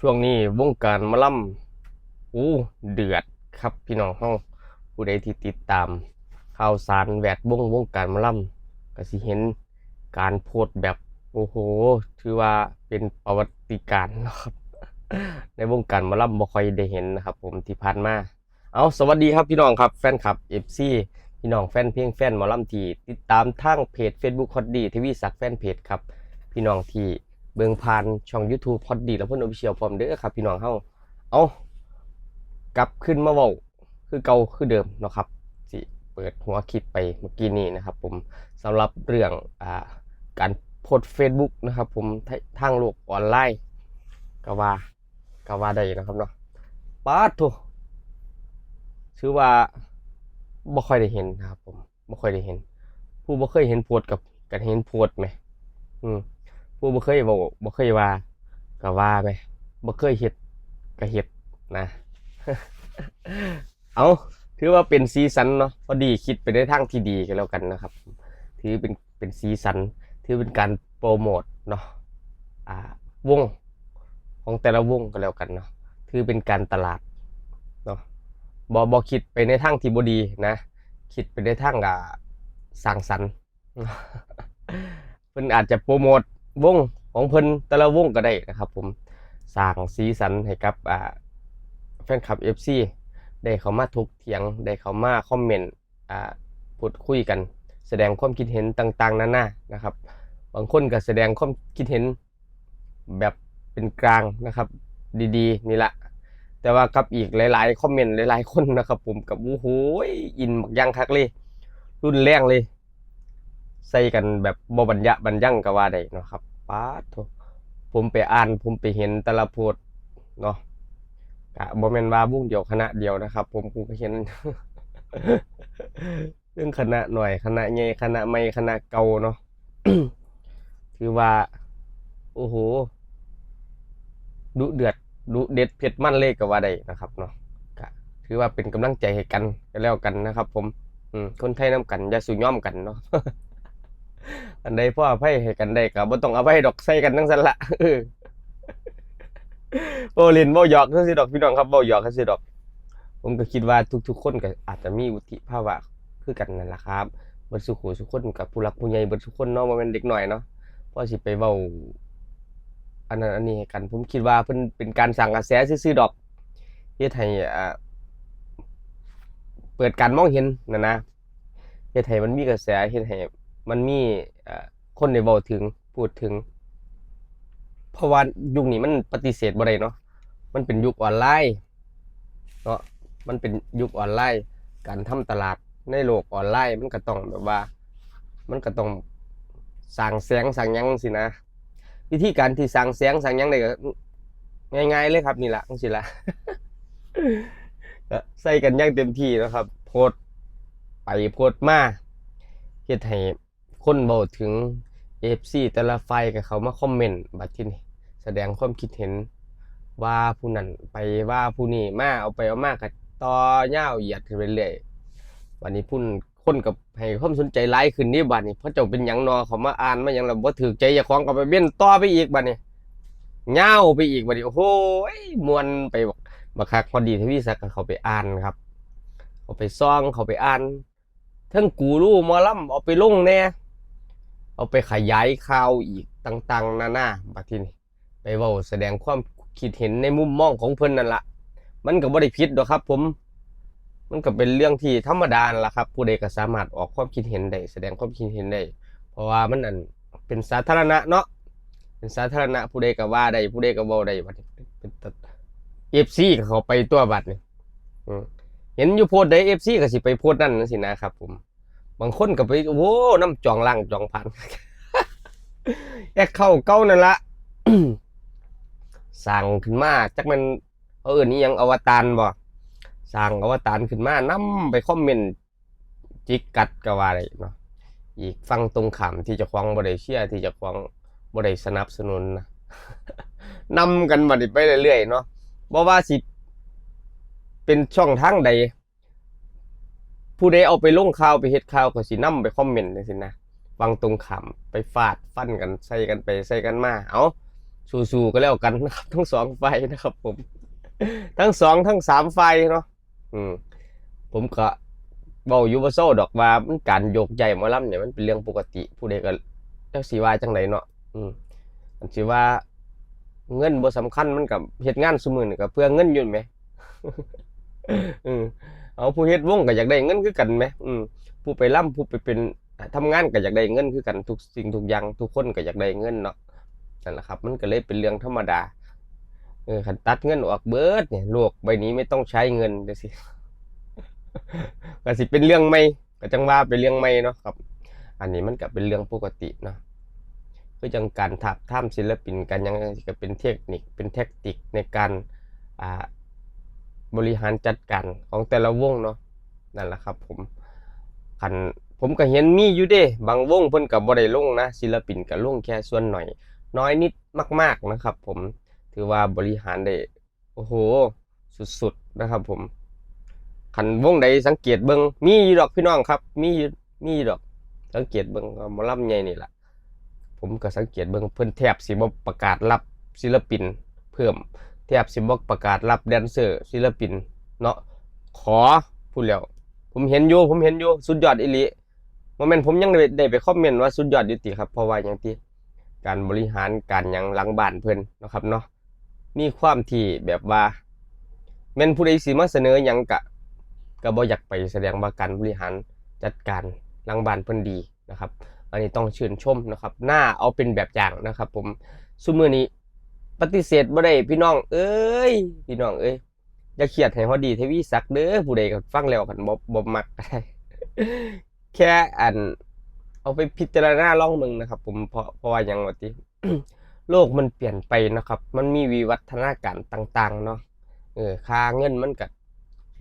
ช่วงนี้วงการหมะล่ำเดือดครับพี่น้องเฮาผู้ใดที่ติดตามข่าวสารแวดวงการหมะล่ำก็สิเห็นการโพสต์แบบโอ้โหถือว่าเป็นประวัติการณ์นะครับในวงการหมะล่ำบ่ค่อยได้เห็นนะครับผมที่ผ่านมาเอาสวัสดีครับพี่น้องครับแฟนคลับ FC พี่น้องแฟนเพลงแฟนหมอลำที่ติดตามทางเพจ Facebook ฮอตดีทวีศักดิ์แฟนเพจครับพี่น้องที่เบิ่งผ่านช่อง YouTube ฮอตดีแล้วเพิ่นออฟฟิเชียลพร้อมเด้อครับพี่น้องเฮาเอากลับขึ้นมาเว้าคือเก่าคือเดิมเนาะครับสิเปิดหัวคลิปไปเมื่อกี้นี้นะครับผมสำหรับเรื่องการโพสต์ Facebook นะครับผมทางโลกออนไลน์ก็ว่าก็ว่าได้นะครับเนาะปาดโถถือว่าบ่ค่อยได้เห็นนะครับผมบ่ค่อยได้เห็นผู้บ่เคยเห็นโพสต์กับเห็นโพสต์ไหมอืมผู้บ่เคยเว้าบ่เคยว่าก็ว่าไปบ่เคยเฮ็ดก็เฮ็ดนะเอาถือว่าเป็นสีสันเนาะพอดีคิดไปในทางที่ดีกันแล้วกันนะครับถือเป็นสีสันถือเป็นการโปรโมทเนาะวงของแต่ละวงก็แล้วกันเนาะถือเป็นการตลาดเนาะบ่คิดไปในทางที่บ่ดีนะคิดไปในทางสร้างสรรค์เพิ่นอาจจะโปรโมทวงของเพิ่นแต่ละวงก็ได้นะครับผมสร้างสีสันให้กับแฟนคลับ FC ได้เข้ามาถกเถียงได้เข้ามาคอมเมนต์พูดคุยกันแสดงความคิดเห็นต่างๆนานานะครับบางคนก็แสดงความคิดเห็นแบบเป็นกลางนะครับดีๆนี่แหละแต่ว่ากับอีกหลายๆคอมเมนต์หลายๆคนนะครับผมกับโอ้โหอินบักยังคักเลยรุนแรงเลยใส่กันแบบบ่บรรยะบรรยังก็ว่าได้เนาะครับป๊าดโถผมไปอ่านผมไปเห็นแต่ละโพสต์เนาะกะบ่แม่นว่าวงเดียวคณะเดียวนะครับผมก็เห็นเรื่องคณะหน่อยคณะใหญ่คณะไม่คณะเก่าเนาะถือว่าโอ้โหดุเดือดดุเด็ดเผ็ดมันเลยก็ว่าได้นะครับเนาะก็ถือว่าเป็นกำลังใจให้กันแล้วกันนะครับผมคนไทยน้ำกันอย่าสู้ย่อมกันเนาะอันใดพ่ออภัยให้กันได้ก็บ่ต้องอภัยดอกใส่กันทั้งนั้นละโอ้เล่นบ่หยอกจังซี่ดอกพี่น้องครับบ่หยอกจังซี่ดอกผมก็คิดว่าทุกๆคนก็อาจจะมีวุฒิภาวะคือกันนั่นแหละครับเบิดซุผู้ซุคนกับผู้หลักผู้ใหญ่เบิดซุคนเนาะบ่แม่นเด็กน้อยเนาะพอสิไปเว้าอันนั้นอันนี้ให้กันผมคิดว่าเพิ่นเป็นการสร้างกระแสซื่อๆดอกเฮ็ดให้เปิดการมองเห็นนะเฮ็ดให้มันมีกระแสเฮ็ดให้มันมีคนได้เว้าถึงพูดถึงเพราะว่ายุคนี้มันปฏิเสธบ่ได้เนาะมันเป็นยุคออนไลน์เนาะมันเป็นยุคออนไลน์การทำตลาดในโลกออนไลน์มันก็ต้องแบบว่ามันก็ต้องสร้างแสงสร้างหยังสินะวิธีการที่สร้างแสงสร้างหยังได้ก็ง่ายๆเลยครับนี่ล่ะจังซี่ล่ะก็ใส่กันอย่างเต็มที่นะครับโพสต์ไปโพสต์มาเฮ็ดให้คนเว้าถึง AFC แต่ละฝ่ายก็เข้ามาคอมเมนต์บัดทีนี้แสดงความคิดเห็นว่าผู้นั้นไปว่าผู้นี้มาเอาไปเอามาก็ต่อยาวเหยียดขึ้นไปเรื่อยบัดนี้พุ่นคนก็ให้ความสนใจหลายขึ้นนี่บัดนี้เพราะเจ้าเป็นหยังนอเขามาอ่านมาหยังแล้วบ่ถูกใจเจ้าของก็ไปเม่นต่อไปอีกบัดนี้ยาวไปอีกบัดนี้โอ้โหม่วนไปบักคักพอดีทวีศักดิ์ก็เข้าไปอ่านครับเขาไปซ่องเขาไปอ่านทั้งกูรูหมอลำเอาไปลงแน่เอาไปขยายข่าวอีกต่างๆนานาบัดทีนี้ไปเว้าแสดงความคิดเห็นในมุมมองของเพิ่นนั่นล่ะมันก็บ่ได้ผิดดอกครับผมมันก็เป็นเรื่องที่ธรรมดานั่นล่ะครับผู้ใดก็สามารถออกความคิดเห็นได้แสดงความคิดเห็นได้เพราะว่ามันอันเป็นสาธารณะเนาะเป็นสาธารณะผู้ใดก็ว่าได้ผู้ใดก็เว้าได้บัดนี้เป็นFC ก็เข้าไปตัวบัดนี่อืมเห็นอยู่โพสต์ใด FC ก็สิไปโพสต์นั่นจังซี่นะครับผมบางคนก็ไปโอ้โหน้ำจองล่างจองผ่านแอคเข้าเก่านั่นละ สั่งขึ้นมาจักมันนี่ยังอวตารบ่สั่งอวตารขึ้นมานำไปคอมเมนต์จิกกัดก็ว่าได้เนาะอีกฟังตรงขามที่จะคว้างบ่ได้เชียร์ที่จะคว้างบ่ได้สนับสนุนนะนำกันบัดนี้ไปเรื่อยๆเนาะบ่ว่าสิเป็นช่องทางใดผู้ใดเอาไปลงข่าวไปเฮ็ดข่าวก็สินำไปคอมเมนต์จังซี่นะฟังตรงขามไปฟาดฟันกันใส่กันไปใส่กันมาเอา สู้ๆก็แล้วกันนะครับทั้งสองฝ่ายนะครับผมทั้งสองทั้งสามฝ่ายเนาะอืมผมก็เว้าอยู่บ่เซาดอกว่ามันการโยกย้ายหมอลำเนี่ยมันเป็นเรื่องปกติผู้ใดก็จักสิว่าจังไดเนาะอันสิว่าเงินบ่สำคัญมันก็เฮ็ดงานซุมื้อนี่ก็เพื่อเงินอยู่แหมอืมเอาผู้เฮ็ดวงก็อยากได้เงินคือกันแหมผู้ไปร่ำผู้ไปเป็นทำงานก็อยากได้เงินคือกันทุกสิ่งทุกอย่างทุกคนก็อยากได้เงินเนาะนั่นแหละครับมันก็เลยเป็นเรื่องธรรมดาคันตัดเงินออกเบิดเนี่ยโลกใบนี้ไม่ต้องใช้เงินเด้อสิก็สิเป็นเรื่องใหม่ก็จังว่าเป็นเรื่องใหม่เนาะครับอันนี้มันก็เป็นเรื่องปกติเนาะคือจังการทับท่ามศิลปินกันยังก็เป็นเทคนิคเป็นแท็กติกในการอ่าบริหารจัดการของแต่ละวงเนาะนั่นแหละครับผมคันผมก็เห็นมีอยู่เด้บางวงเพิ่นก็บ่ได้ลงนะศิลปินก็ลงแค่ส่วนหน่อยน้อยนิดมากๆนะครับผมถือว่าบริหารได้โอ้โหสุดๆนะครับผมคันวงใดสังเกตเบิ่งมีอยู่ดอกพี่น้องครับมีอยู่ดอกสังเกตเบิ่งหมอลำใหญ่นี่ล่ะผมก็สังเกตเบิ่งเพิ่นแทบสิบ่ประกาศรับศิลปินเพิ่มแทบสิบ่ประกาศรับแดนเซอร์ศิลปินเนาะขอพูดแล้วผมเห็นอยู่สุดยอดอีหลีบ่แม่นผมยังได้ไปคอมเมนต์ว่าสุดยอดอยู่ติครับเพราะว่าหยังติการบริหารการหยังหลังบ้านเพิ่นเนาะครับเนาะมีความที่แบบว่าแม่นผู้ใดสิมาเสนอหยังก็บ่อยากไปแสดงว่าการบริหารจัดการหลังบ้านเพิ่นดีนะครับอันนี้ต้องชื่นชมนะครับน่าเอาเป็นแบบอย่างนะครับผมซุมื้อนี้ปฏิเสธบ่ได้พี่น้องเอ้ยอย่าเครียดให้ฮอดดีทวีศักดิ์เด้อผู้ใดก็ฟังแล้วคันบ่มักก็ได้แค่เอาไปพิจารณาลองมึงนะครับผมเพราะว่าหยังว่าติ โลกมันเปลี่ยนไปนะครับมันมีวิวัฒนาการต่างๆเนาะค่าเงินมันก็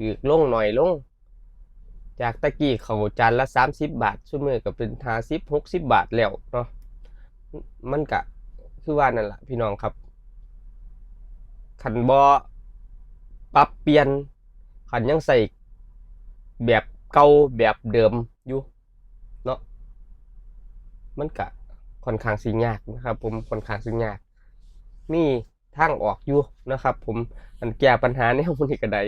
ถูกลงหน่อยลงจากตะกี้เขาจานละ30 บาทซุมื้อก็เป็น50 60 บาทแล้วเนาะมันก็คือว่านั่นล่ะพี่น้องครับคันบ่ปรับเปลี่ยนคันยังใส่แบบเก่าแบบเดิมอยู่เนาะมันก็ค่อนข้างสิยากนะครับผมค่อนข้างสิยากมีทางออกอยู่นะครับผมมันแก้ปัญหาแนวนี้ก็ได้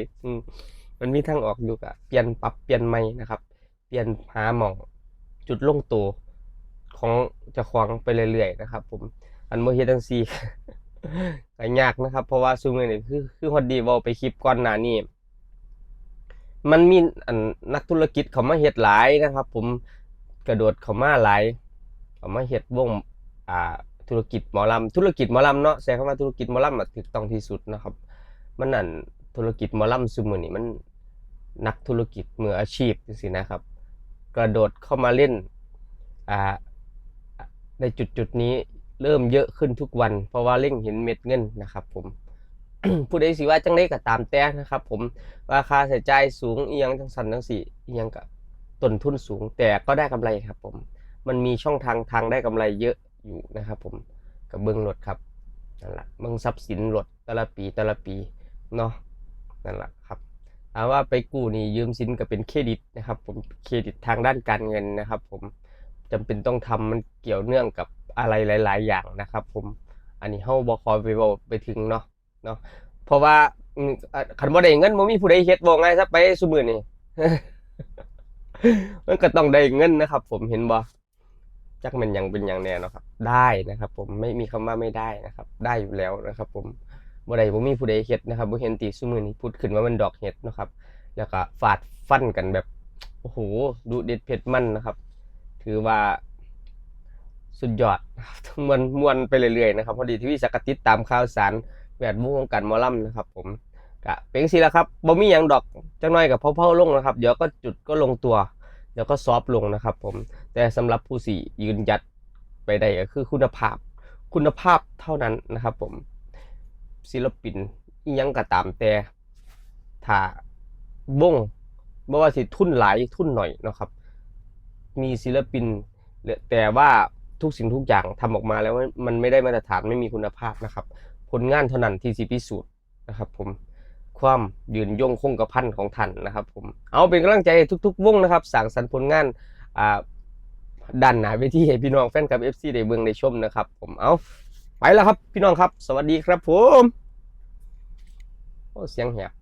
มันมีทางออกอยู่ก็เปลี่ยนปรับเปลี่ยนใหม่นะครับเปลี่ยนหาหม่องจุดลงตัวของเจ้าของไปเรื่อยๆนะครับผมอันบ่เฮ็ดจังซี่ ก็ยากนะครับเพราะว่าซุมื้อนี้คือฮอดดีเว้าไปคลิปก่อนหน้านี้มันมีนักธุรกิจเขามาเฮ็ดหลายนะครับผมกระโดดเข้ามาหลายเขามาเฮ็ดวงธุรกิจหมอลำเนาะใช้คำว่าธุรกิจหมอลำถูกต้องที่สุดนะครับมันธุรกิจหมอลำซุมื้อนี้มันนักธุรกิจมืออาชีพจังซี่นะครับกระโดดเข้ามาเล่นอ่าในจุดนี้เริ่มเยอะขึ้นทุกวันเพราะว่าเร่งเห็นเม็ดเงินนะครับผม ผู้ใดสิว่าจังได๋ก็ตามแต่นะครับผมว่าค่าใช้จ่ายสูงอีหยังจังซั่นจังซี่อีหยังก็ต้นทุนสูงแต่ก็ได้กำไรครับผมมันมีช่องทางได้กำไรเยอะอยู่นะครับผมก็เบิ่งรถครับนั่นล่ะเบิ่งทรัพย์สินรถแต่ละปีเนาะนั่นล่ะครับถามว่าไปกู้หนี้ยืมสินก็เป็นเครดิตนะครับผมเครดิตทางด้านการเงินนะครับผมจำเป็นต้องทำมันเกี่ยวเนื่องกับอะไรหลายๆอย่างนะครับผมอันนี้เฮาบ่ขอไปเว้าไปถึงเนาะเพราะว่าคันบ่ได้เงินบ่มีผู้ใดเฮ็ดบ่ง่ายซะไปซุมื้อนี้ มันก็ต้องได้เงินนะครับผมเห็นบ่จักแม่นหยังเป็นหยังแน่เนาะครับได้นะครับผมไม่มีคำว่าไม่ได้นะครับได้อยู่แล้วนะครับผมบ่ได้บ่มีผู้ใดเฮ็ดนะครับบ่เห็นติซุมื้อนี้พูดขึ้นว่ามันดอกเห็ดเนาะครับแล้วก็ฟาดฟันกันแบบโอ้โหดุเด็ดเผ็ดมันนะครับถือว่าสุดยอดม่วนไปเรื่อยๆนะครับพอดีทีวีสักติดตามข่าวสารแวดวงการหมอลำนะครับผมก็เป็นสิละครับบ่มีหยังดอกจักหน่อยกับเผาๆลงนะครับเดี๋ยวก็จุดก็ลงตัวเดี๋ยวก็ซอฟลงนะครับผมแต่สำหรับผู้สี่ยืนยัดไปได้ก็คือคุณภาพเท่านั้นนะครับผมศิลปินอีหยังก็ตามแต่ถ้าวงบ่ว่าสิทุนหลายทุนหน่อยนะครับมีศิลปินแต่ว่าทุกสิ่งทุกอย่างทำออกมาแล้วมันไม่ได้มาตรฐานไม่มีคุณภาพนะครับผลงานเท่านั้นที่สิพิสูจน์นะครับผมความยืนยงคงกระพันของท่านนะครับผมเอาเป็นกำลังใจทุกๆวงนะครับสร้างสรรค์ผลงานด้านหน้าเวทีให้พี่น้องแฟนคลับ FC ได้เบิ่งได้ชมนะครับผมเอา ไปแล้วครับพี่น้องครับสวัสดีครับผมโอ้เสียงแหบ